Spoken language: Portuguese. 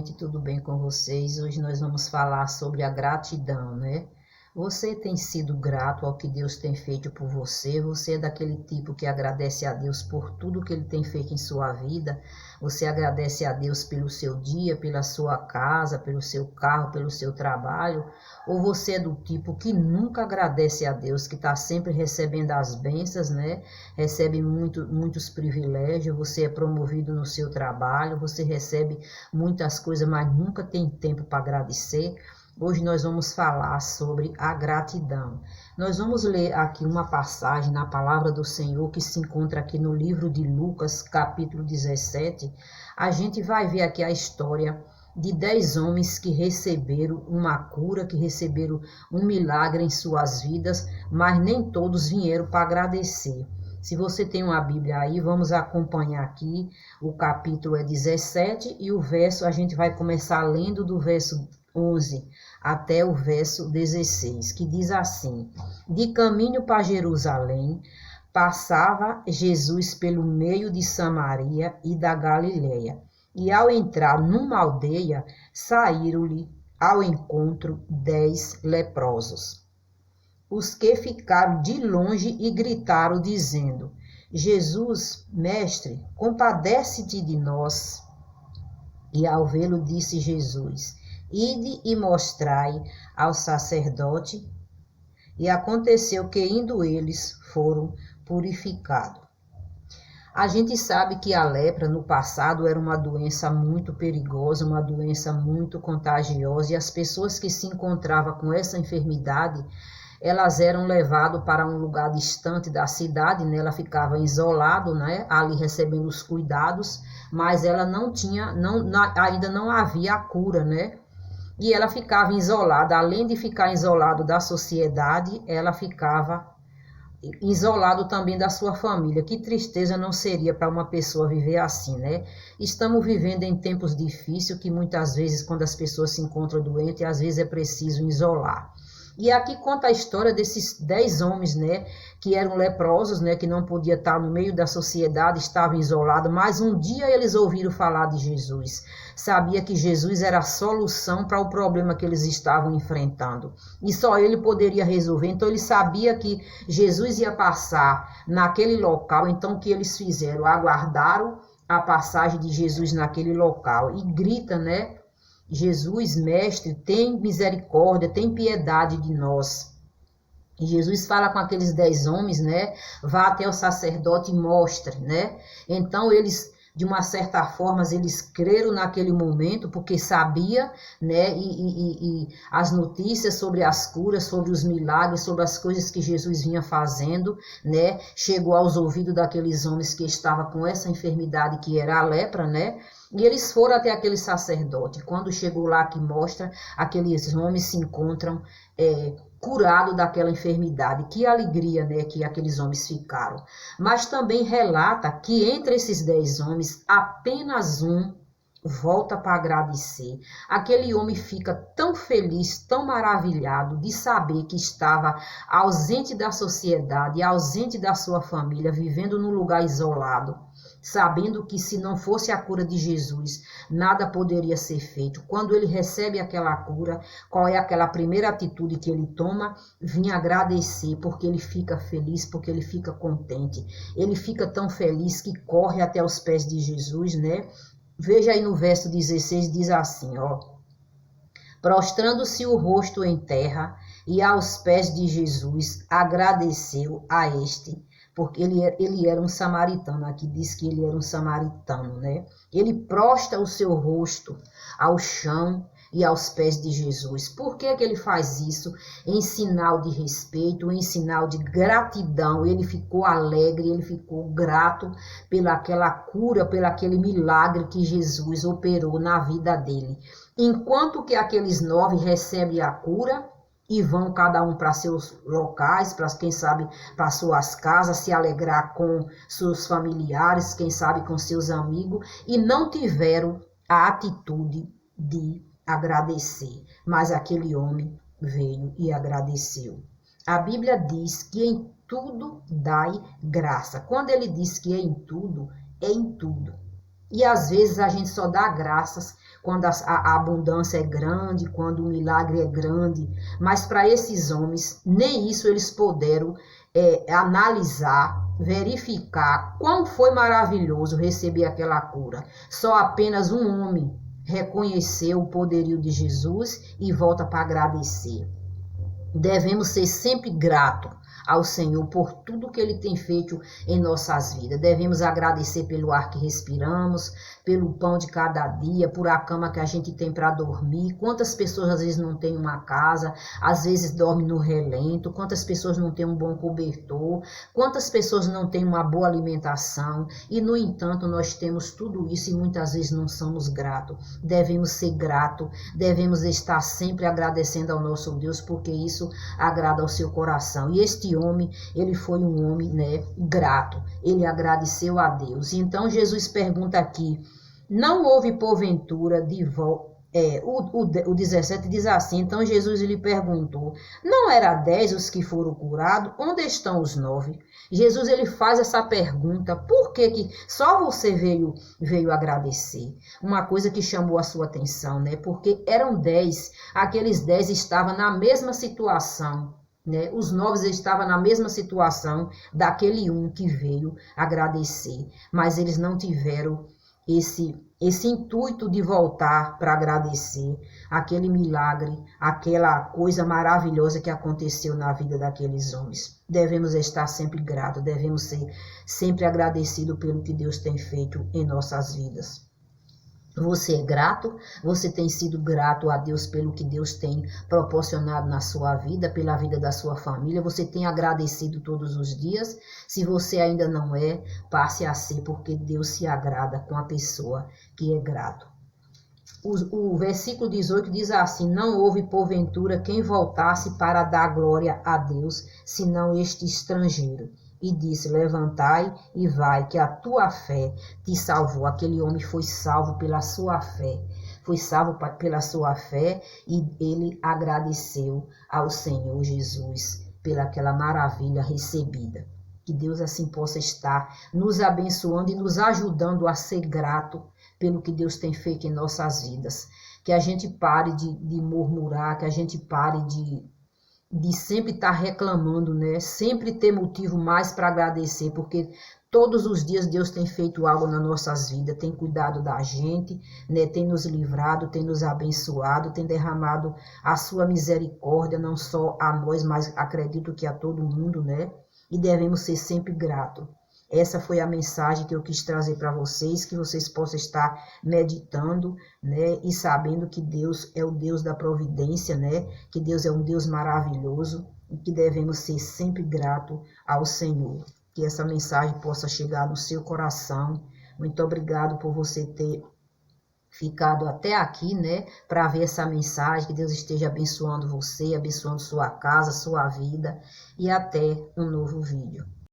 gente, tudo bem com vocês? Hoje nós vamos falar sobre a gratidão, né? Você tem sido grato ao que Deus tem feito por você? Você é daquele tipo que agradece a Deus por tudo que Ele tem feito em sua vida? Você agradece a Deus pelo seu dia, pela sua casa, pelo seu carro, pelo seu trabalho? Ou você é do tipo que nunca agradece a Deus, que está sempre recebendo as bênçãos, né? Recebe muitos privilégios, você é promovido no seu trabalho, você recebe muitas coisas, mas nunca tem tempo para agradecer? Hoje nós vamos falar sobre a gratidão. Nós vamos ler aqui uma passagem na palavra do Senhor que se encontra aqui no livro de Lucas, capítulo 17. A gente vai ver aqui a história de 10 homens que receberam uma cura, que receberam um milagre em suas vidas, mas nem todos vieram para agradecer. Se você tem uma Bíblia aí, vamos acompanhar aqui. O capítulo é 17 e o verso, a gente vai começar lendo do verso 11 até o verso 16, que diz assim: de caminho para Jerusalém, passava Jesus pelo meio de Samaria e da Galileia, e ao entrar numa aldeia, saíram-lhe ao encontro 10 leprosos, os que ficaram de longe e gritaram, dizendo: Jesus, mestre, compadece-te de nós. E ao vê-lo, disse Jesus: ide e mostrai ao sacerdote. E aconteceu que, indo eles, foram purificados. A gente sabe que a lepra no passado era uma doença muito perigosa, uma doença muito contagiosa, e as pessoas que se encontravam com essa enfermidade, elas eram levadas para um lugar distante da cidade, né? Ela ficava isolada, né? Ali recebendo os cuidados, mas ela não tinha, ainda não havia a cura, né? E ela ficava isolada, além de ficar isolada da sociedade, ela ficava isolado também da sua família. Que tristeza não seria para uma pessoa viver assim, né? Estamos vivendo em tempos difíceis que muitas vezes, quando as pessoas se encontram doentes, às vezes é preciso isolar. E aqui conta a história desses 10 homens, né, que eram leprosos, né, que não podiam estar no meio da sociedade, estavam isolados, mas um dia eles ouviram falar de Jesus. Sabia que Jesus era a solução para o problema que eles estavam enfrentando. E só ele poderia resolver. Então ele sabia que Jesus ia passar naquele local, então o que eles fizeram? Aguardaram a passagem de Jesus naquele local e grita, né? Jesus, mestre, tem misericórdia, tem piedade de nós. E Jesus fala com aqueles 10 homens, né? Vá até o sacerdote e mostre, né? Então eles, de uma certa forma, eles creram naquele momento, porque sabia, né? E as notícias sobre as curas, sobre os milagres, sobre as coisas que Jesus vinha fazendo, né? Chegou aos ouvidos daqueles homens que estavam com essa enfermidade que era a lepra, né? E eles foram até aquele sacerdote. Quando chegou lá, que mostra, aqueles homens se encontram curados daquela enfermidade. Que alegria, né, que aqueles homens ficaram. Mas também relata que entre esses 10 homens, apenas um volta para agradecer. Aquele homem fica tão feliz, tão maravilhado de saber que estava ausente da sociedade, ausente da sua família, vivendo num lugar isolado, sabendo que se não fosse a cura de Jesus, nada poderia ser feito. Quando ele recebe aquela cura, qual é aquela primeira atitude que ele toma? Vim agradecer, porque ele fica feliz, porque ele fica contente. Ele fica tão feliz que corre até os pés de Jesus, né? Veja aí no verso 16, diz assim, ó: prostrando-se o rosto em terra e aos pés de Jesus, agradeceu a este, porque ele era um samaritano. Aqui diz que ele era um samaritano, né? Ele prostra o seu rosto ao chão e aos pés de Jesus. Por que ele faz isso? Em sinal de respeito, em sinal de gratidão. Ele ficou alegre, ele ficou grato pelaquela cura, pelaquele milagre que Jesus operou na vida dele. Enquanto que aqueles 9 recebem a cura e vão cada um para seus locais, para quem sabe para suas casas, se alegrar com seus familiares, quem sabe com seus amigos, e não tiveram a atitude de agradecer. Mas aquele homem veio e agradeceu. A Bíblia diz que em tudo dai graça. Quando ele diz que é em tudo, é em tudo. E às vezes a gente só dá graças quando a abundância é grande, quando o milagre é grande. Mas para esses homens, nem isso eles puderam analisar, verificar quão foi maravilhoso receber aquela cura. Só apenas um homem reconheceu o poderio de Jesus e volta para agradecer. Devemos ser sempre gratos ao Senhor por tudo que Ele tem feito em nossas vidas. Devemos agradecer pelo ar que respiramos, pelo pão de cada dia, por a cama que a gente tem para dormir. Quantas pessoas às vezes não têm uma casa, às vezes dormem no relento, quantas pessoas não têm um bom cobertor, quantas pessoas não têm uma boa alimentação e, no entanto, nós temos tudo isso e muitas vezes não somos gratos. Devemos ser gratos, devemos estar sempre agradecendo ao nosso Deus, porque isso agrada ao seu coração. E este homem, ele foi um homem, grato. Ele agradeceu a Deus. E então Jesus pergunta aqui, não houve porventura de volta. O 17 diz assim, então Jesus lhe perguntou, não era 10 os que foram curados? Onde estão os 9? Jesus ele faz essa pergunta, por que só você veio agradecer? Uma coisa que chamou a sua atenção, porque eram 10, aqueles 10 estavam na mesma situação, os 9 estavam na mesma situação daquele um que veio agradecer, mas eles não tiveram esse intuito de voltar para agradecer aquele milagre, aquela coisa maravilhosa que aconteceu na vida daqueles homens. Devemos estar sempre gratos, devemos ser sempre agradecidos pelo que Deus tem feito em nossas vidas. Você é grato? Você tem sido grato a Deus pelo que Deus tem proporcionado na sua vida, pela vida da sua família? Você tem agradecido todos os dias? Se você ainda não é, passe a ser, porque Deus se agrada com a pessoa que é grato. O versículo 18 diz assim, não houve porventura quem voltasse para dar glória a Deus, senão este estrangeiro. E disse, levantai e vai, que a tua fé te salvou. Aquele homem foi salvo pela sua fé. Foi salvo pela sua fé e ele agradeceu ao Senhor Jesus pelaquela maravilha recebida. Que Deus assim possa estar nos abençoando e nos ajudando a ser grato pelo que Deus tem feito em nossas vidas. Que a gente pare de murmurar, que a gente pare de sempre estar reclamando, Sempre ter motivo mais para agradecer, porque todos os dias Deus tem feito algo nas nossas vidas, tem cuidado da gente, Tem nos livrado, tem nos abençoado, tem derramado a sua misericórdia, não só a nós, mas acredito que a todo mundo, E devemos ser sempre gratos. Essa foi a mensagem que eu quis trazer para vocês, que vocês possam estar meditando, e sabendo que Deus é o Deus da providência, Que Deus é um Deus maravilhoso e que devemos ser sempre gratos ao Senhor. Que essa mensagem possa chegar no seu coração. Muito obrigado por você ter ficado até aqui, para ver essa mensagem. Que Deus esteja abençoando você, abençoando sua casa, sua vida, e até um novo vídeo.